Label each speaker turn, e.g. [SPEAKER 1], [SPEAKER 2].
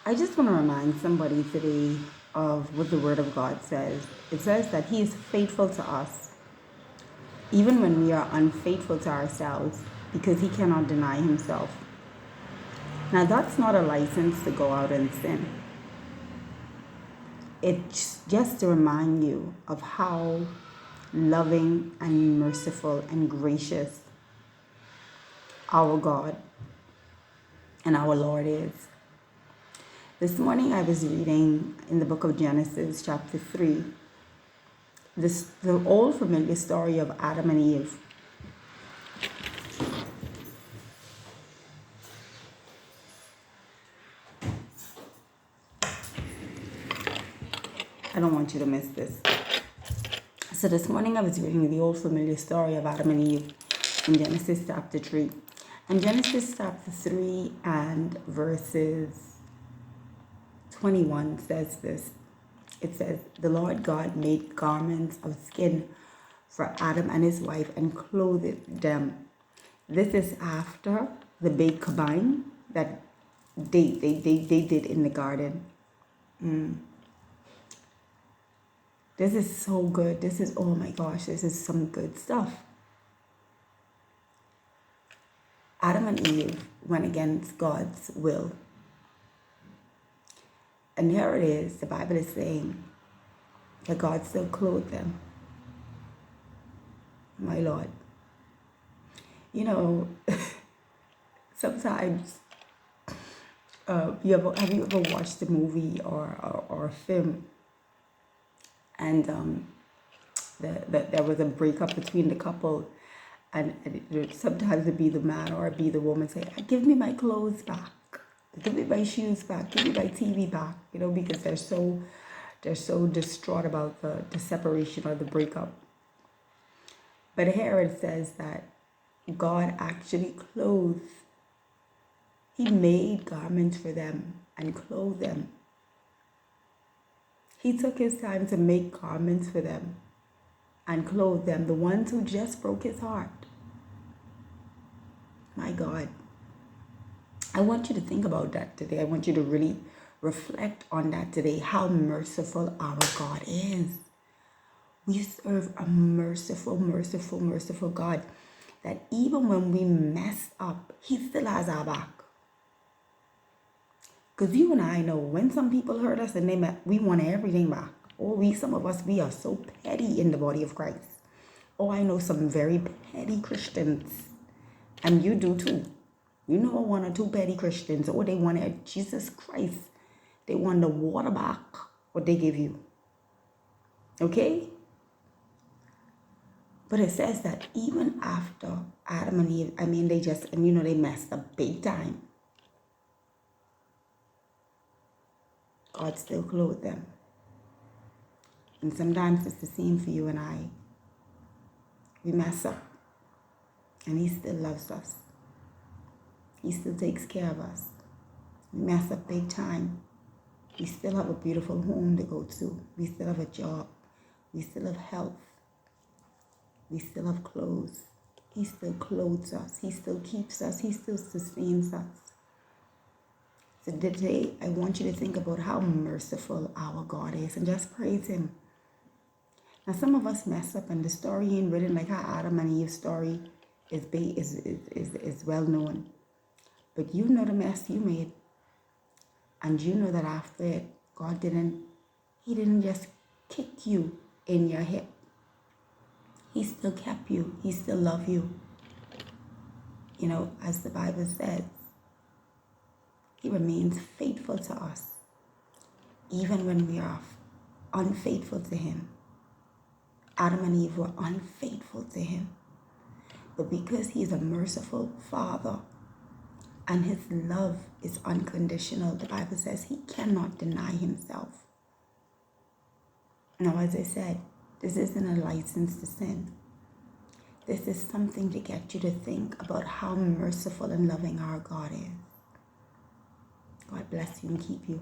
[SPEAKER 1] I just want to remind somebody today of what the Word of God says. It says that He is faithful to us, even when we are unfaithful to ourselves, because He cannot deny Himself. Now, that's not a license to go out and sin. It's just to remind you of how loving and merciful and gracious our God and our Lord is. This morning I was reading in the book of Genesis, chapter 3, the old familiar story of Adam and Eve. I don't want you to miss this. So this morning I was reading the old familiar story of Adam and Eve in Genesis chapter 3. And Genesis chapter 3 and verses 21 says this. It says, the Lord God made garments of skin for Adam and his wife and clothed them. This is after the big combine that they did in the garden. This is so good. This is, oh my gosh, this is some good stuff. Adam and Eve went against God's will. And here it is, the Bible is saying that God still clothed them. My Lord. You know, sometimes, have you ever watched a movie or a film and there was a breakup between the couple, and sometimes it'd be the man or it'd be the woman say, give me my clothes back, give me my shoes back, give me my TV back, because they're so distraught about the separation or the breakup. But here it says that God actually clothed. He made garments for them and clothed them. He took his time to make garments for them and clothe them, the ones who just broke his heart. My God. I want you to think about that today. I want you to really reflect on that today, how merciful our God is. We serve a merciful, merciful, merciful God, that even when we mess up, he still has our back. Because you and I know when some people hurt us and we want everything back. Or some of us, we are so petty in the body of Christ. Oh, I know some very petty Christians. And you do too. You know one or two petty Christians. Oh, they wanted Jesus Christ. They want the water back, what they give you. Okay? But it says that even after Adam and Eve, they messed up big time. God still clothed them. And sometimes it's the same for you and I. We mess up. And he still loves us. He still takes care of us. We mess up big time. We still have a beautiful home to go to. We still have a job. We still have health. We still have clothes. He still clothes us. He still keeps us. He still sustains us. So today, I want you to think about how merciful our God is and just praise him. Now, some of us mess up, and the story ain't written like how Adam and Eve's story is well known. But you know the mess you made. And you know that after it, God didn't just kick you in your hip. He still kept you. He still loved you. As the Bible says, he remains faithful to us, even when we are unfaithful to him. Adam and Eve were unfaithful to him. But because he is a merciful Father and his love is unconditional, the Bible says he cannot deny himself. Now, as I said, this isn't a license to sin. This is something to get you to think about how merciful and loving our God is. God bless you and keep you.